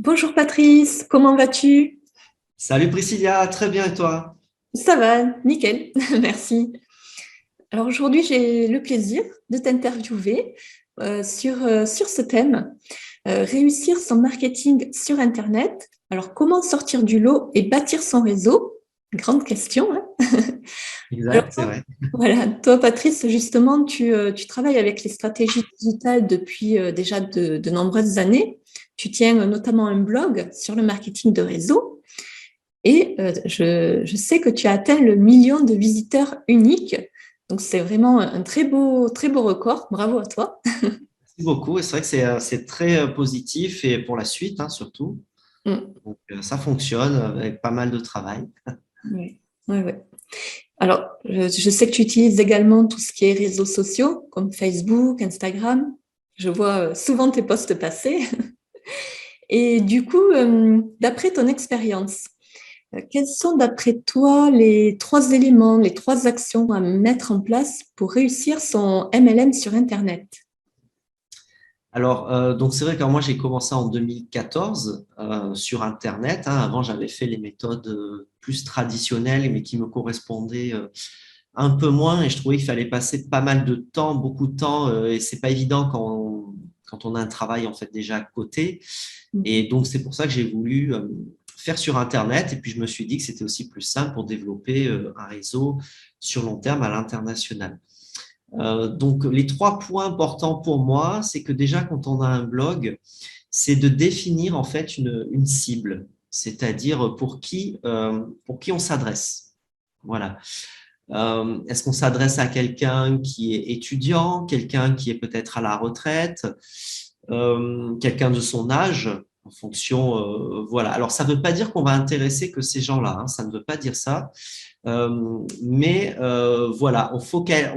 Bonjour Patrice, comment vas-tu? Salut Priscilla, très bien et toi? Ça va, nickel, merci. Alors aujourd'hui, j'ai le plaisir de t'interviewer sur ce thème, réussir son marketing sur Internet. Alors comment sortir du lot et bâtir son réseau? Grande question, hein. Alors Exact, c'est vrai. voilà, toi Patrice, justement, tu travailles avec les stratégies digitales depuis déjà de nombreuses années. Tu tiens notamment un blog sur le marketing de réseau. Et je sais que tu as atteint le million de visiteurs uniques. Donc, c'est vraiment un très beau record. Bravo à toi. Merci beaucoup. Et c'est vrai que c'est très positif et pour la suite, hein, surtout. Mm. Donc, ça fonctionne avec pas mal de travail. Ouais. Ouais, ouais. Alors, je sais que tu utilises également tout ce qui est réseaux sociaux, comme Facebook, Instagram. Je vois souvent tes posts passer. Et du coup, d'après ton expérience, quels sont d'après toi les trois éléments, les trois actions à mettre en place pour réussir son MLM sur Internet? Alors, donc c'est vrai que moi j'ai commencé en 2014 sur Internet, hein. Avant, j'avais fait les méthodes plus traditionnelles, mais qui me correspondaient un peu moins. Et je trouvais qu'il fallait passer pas mal de temps, beaucoup de temps, et c'est pas évident quand on a un travail en fait déjà à côté. Et donc, c'est pour ça que j'ai voulu faire sur Internet. Et puis, je me suis dit que c'était aussi plus simple pour développer un réseau sur long terme à l'international. Donc, les trois points importants pour moi, c'est que déjà, quand on a un blog, c'est de définir en fait une cible, c'est-à-dire pour qui on s'adresse. Voilà. Est-ce qu'on s'adresse à quelqu'un qui est étudiant, quelqu'un qui est peut-être à la retraite, quelqu'un de son âge, en fonction, voilà. Alors, ça ne veut pas dire qu'on va intéresser que ces gens-là, hein, ça ne veut pas dire ça. Mais voilà, on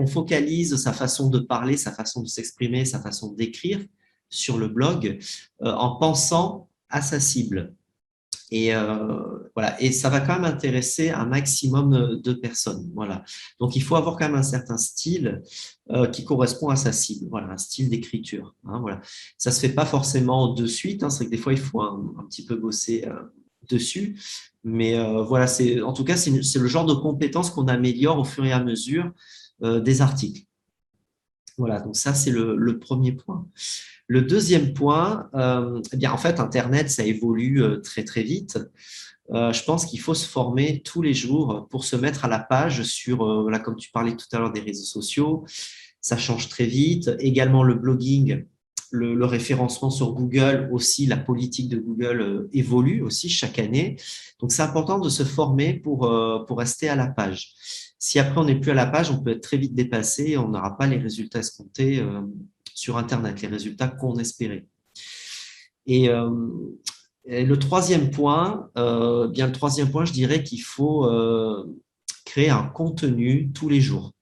focalise sa façon de parler, sa façon de s'exprimer, sa façon d'écrire sur le blog en pensant à sa cible. Et voilà, et ça va quand même intéresser un maximum de personnes. Voilà. Donc il faut avoir quand même un certain style qui correspond à sa cible. Voilà, un style d'écriture. Hein, voilà. Ça se fait pas forcément de suite. Hein, c'est que des fois il faut un petit peu bosser dessus. Mais voilà, c'est en tout cas c'est le genre de compétences qu'on améliore au fur et à mesure des articles. Voilà, donc ça c'est le premier point. Le deuxième point, eh bien en fait Internet ça évolue très très vite. Je pense qu'il faut se former tous les jours pour se mettre à la page sur, voilà, comme tu parlais tout à l'heure des réseaux sociaux, ça change très vite. Également le blogging, le référencement sur Google aussi, la politique de Google évolue aussi chaque année. Donc c'est important de se former pour rester à la page. Si après on n'est plus à la page, on peut être très vite dépassé et on n'aura pas les résultats escomptés sur Internet, les résultats qu'on espérait. Et et le troisième point, bien le troisième point, je dirais qu'il faut créer un contenu tous les jours.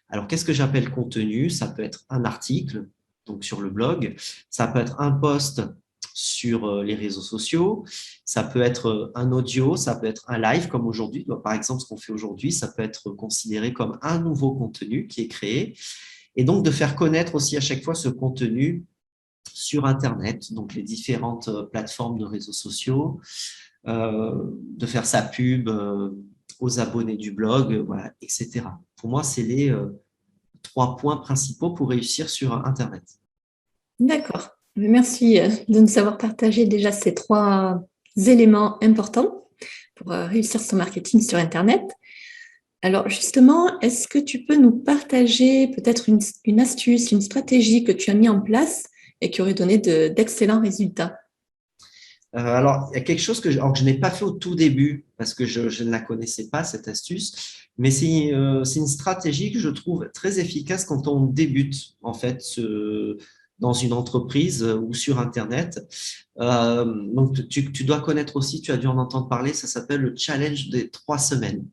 Alors, qu'est-ce que j'appelle contenu? Ça peut être un article, donc sur le blog, ça peut être un post sur les réseaux sociaux, ça peut être un audio, ça peut être un live comme aujourd'hui. Par exemple, ce qu'on fait aujourd'hui, ça peut être considéré comme un nouveau contenu qui est créé. Et donc, de faire connaître aussi à chaque fois ce contenu sur Internet, donc les différentes plateformes de réseaux sociaux, de faire sa pub aux abonnés du blog, voilà, etc. Pour moi, c'est les trois points principaux pour réussir sur Internet. D'accord. Merci de nous avoir partagé déjà ces trois éléments importants pour réussir son marketing sur Internet. Alors justement, est-ce que tu peux nous partager peut-être une astuce, une stratégie que tu as mis en place et qui aurait donné d'excellents résultats? Alors, il y a quelque chose alors que je n'ai pas fait au tout début parce que je ne la connaissais pas, cette astuce, mais c'est une stratégie que je trouve très efficace quand on débute, en fait, dans une entreprise ou sur Internet. Donc, tu dois connaître aussi, tu as dû en entendre parler, ça s'appelle le challenge des 3 semaines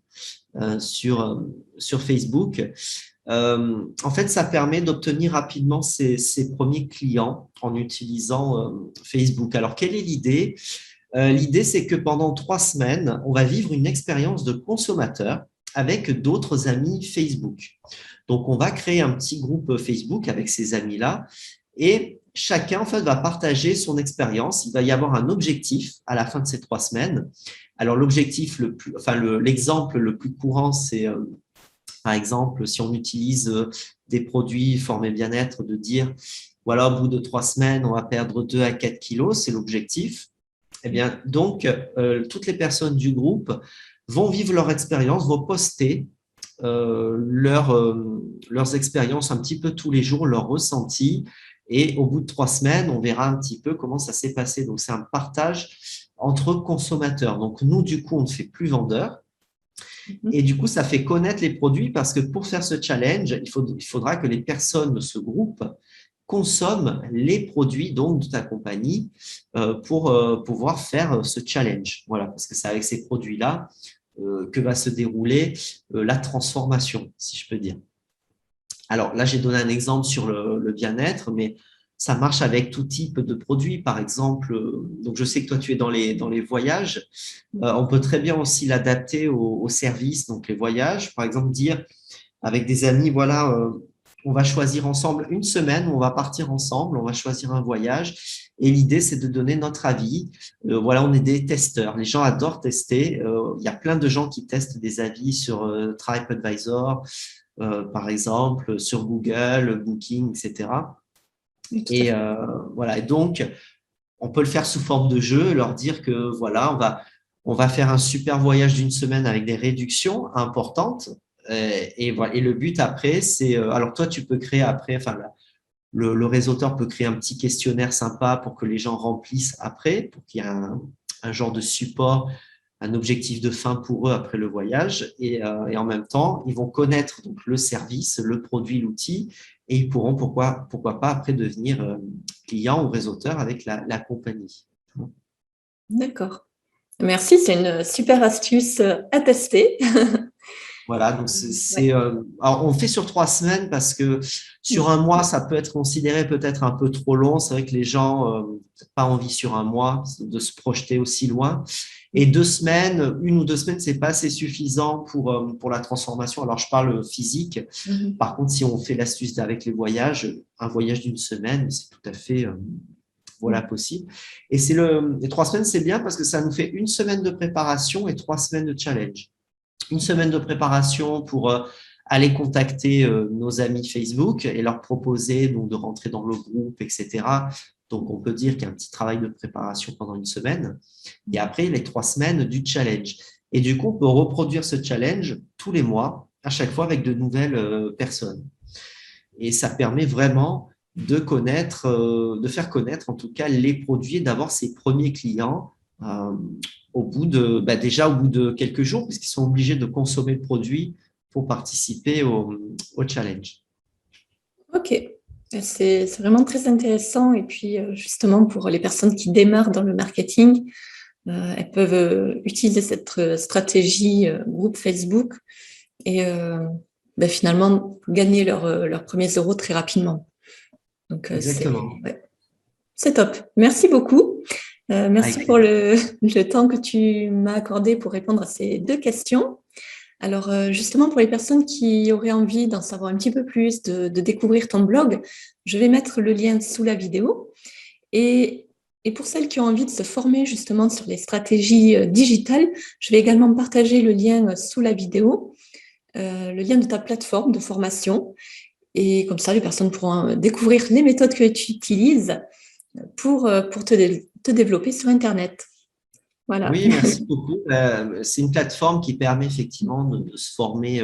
sur Facebook. En fait, ça permet d'obtenir rapidement ses premiers clients en utilisant Facebook. Alors, quelle est l'idée? L'idée, c'est que pendant 3 semaines, on va vivre une expérience de consommateur avec d'autres amis Facebook. Donc, on va créer un petit groupe Facebook avec ces amis-là et chacun en fait va partager son expérience. Il va y avoir un objectif à la fin de ces 3 semaines. Alors l'objectif l'exemple le plus courant, c'est par exemple si on utilise des produits formés bien-être, de dire voilà, au bout de 3 semaines, on va perdre 2 à 4 kilos, c'est l'objectif. Eh bien, donc, toutes les personnes du groupe vont vivre leur expérience, vont poster leurs expériences un petit peu tous les jours, leurs ressentis. Et au bout de 3 semaines, on verra un petit peu comment ça s'est passé. Donc, c'est un partage entre consommateurs. Donc, nous, du coup, on ne fait plus vendeur. Et du coup, ça fait connaître les produits parce que pour faire ce challenge, il faudra que les personnes de ce groupe consomment les produits donc de ta compagnie pour pouvoir faire ce challenge. Voilà, parce que c'est avec ces produits-là que va se dérouler la transformation, si je peux dire. Alors là, j'ai donné un exemple sur le bien-être, mais ça marche avec tout type de produits. Par exemple, donc je sais que toi, tu es dans les voyages. On peut très bien aussi l'adapter aux services, donc les voyages. Par exemple, dire avec des amis, voilà, on va choisir ensemble une semaine, on va partir ensemble, on va choisir un voyage. Et l'idée, c'est de donner notre avis. Voilà, on est des testeurs. Les gens adorent tester. Il y a plein de gens qui testent des avis sur TripAdvisor, par exemple, sur Google, Booking, etc. Oui, tout à Et fait. voilà. Et donc, on peut le faire sous forme de jeu, leur dire que voilà, on va faire un super voyage d'une semaine avec des réductions importantes. Et voilà. Et le but après, c'est alors toi, tu peux créer après, enfin, le réseauteur peut créer un petit questionnaire sympa pour que les gens remplissent après, pour qu'il y ait un genre de support, un objectif de fin pour eux après le voyage. Et en même temps, ils vont connaître donc le service, le produit, l'outil, et ils pourront, pourquoi pas, après devenir clients ou réseauteurs avec la compagnie. D'accord. Merci, c'est une super astuce à tester. Voilà, donc Ouais. alors on fait sur 3 semaines parce que sur un mois, ça peut être considéré peut-être un peu trop long. C'est vrai que les gens n'ont pas envie sur un mois de se projeter aussi loin. Et 2 semaines, 1 ou 2 semaines, c'est pas assez suffisant pour la transformation. Alors, je parle physique. Mhm. Par contre, si on fait l'astuce avec les voyages, un voyage d'une semaine, c'est tout à fait voilà, possible. Et les 3 semaines, c'est bien parce que ça nous fait 1 semaine de préparation et 3 semaines de challenge. 1 semaine de préparation pour aller contacter nos amis Facebook et leur proposer donc, de rentrer dans le groupe, etc. Donc, on peut dire qu'il y a un petit travail de préparation pendant 1 semaine. Et après, les 3 semaines du challenge. Et du coup, on peut reproduire ce challenge tous les mois, à chaque fois avec de nouvelles personnes. Et ça permet vraiment de faire connaître en tout cas les produits et d'avoir ses premiers clients déjà au bout de quelques jours, puisqu'ils sont obligés de consommer le produit pour participer au challenge. Ok, c'est vraiment très intéressant. Et puis, justement, pour les personnes qui démarrent dans le marketing, elles peuvent utiliser cette stratégie groupe Facebook et finalement gagner leurs premiers euros très rapidement. Donc, Exactement. ouais, c'est top. Merci beaucoup. Avec Merci pour plaisir. le temps que tu m'as accordé pour répondre à ces 2 questions. Alors, justement, pour les personnes qui auraient envie d'en savoir un petit peu plus, de découvrir ton blog, je vais mettre le lien sous la vidéo. Et pour celles qui ont envie de se former justement sur les stratégies digitales, je vais également partager le lien sous la vidéo, le lien de ta plateforme de formation. Et comme ça, les personnes pourront découvrir les méthodes que tu utilises pour te développer sur Internet. Voilà. Oui, merci beaucoup. C'est une plateforme qui permet effectivement de se former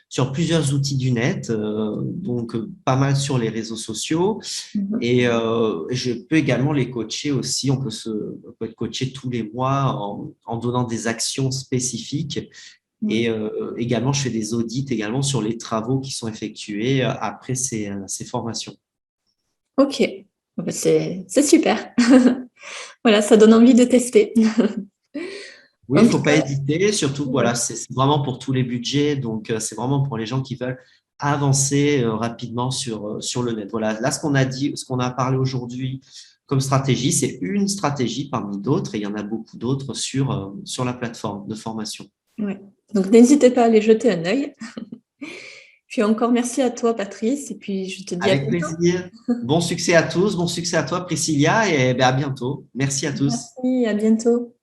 sur plusieurs outils du net, donc pas mal sur les réseaux sociaux. Et je peux également les coacher aussi. On peut être coaché tous les mois en donnant des actions spécifiques. Et également, je fais des audits également sur les travaux qui sont effectués après ces formations. Ok, bon, bah, c'est super. Voilà, ça donne envie de tester. Oui, il En ne tout faut pas cas, hésiter. Surtout, ouais. voilà, c'est vraiment pour tous les budgets. Donc, c'est vraiment pour les gens qui veulent avancer rapidement sur le net. Voilà, là, ce qu'on a dit, ce qu'on a parlé aujourd'hui comme stratégie, c'est une stratégie parmi d'autres. Et il y en a beaucoup d'autres sur la plateforme de formation. Ouais. Donc, n'hésitez pas à aller jeter un œil. Puis encore merci à toi, Patrice. Et puis je te dis à Avec bientôt. plaisir. Bon succès à tous, bon succès à toi, Priscilla, et ben, à bientôt. Merci à tous. Merci, à bientôt.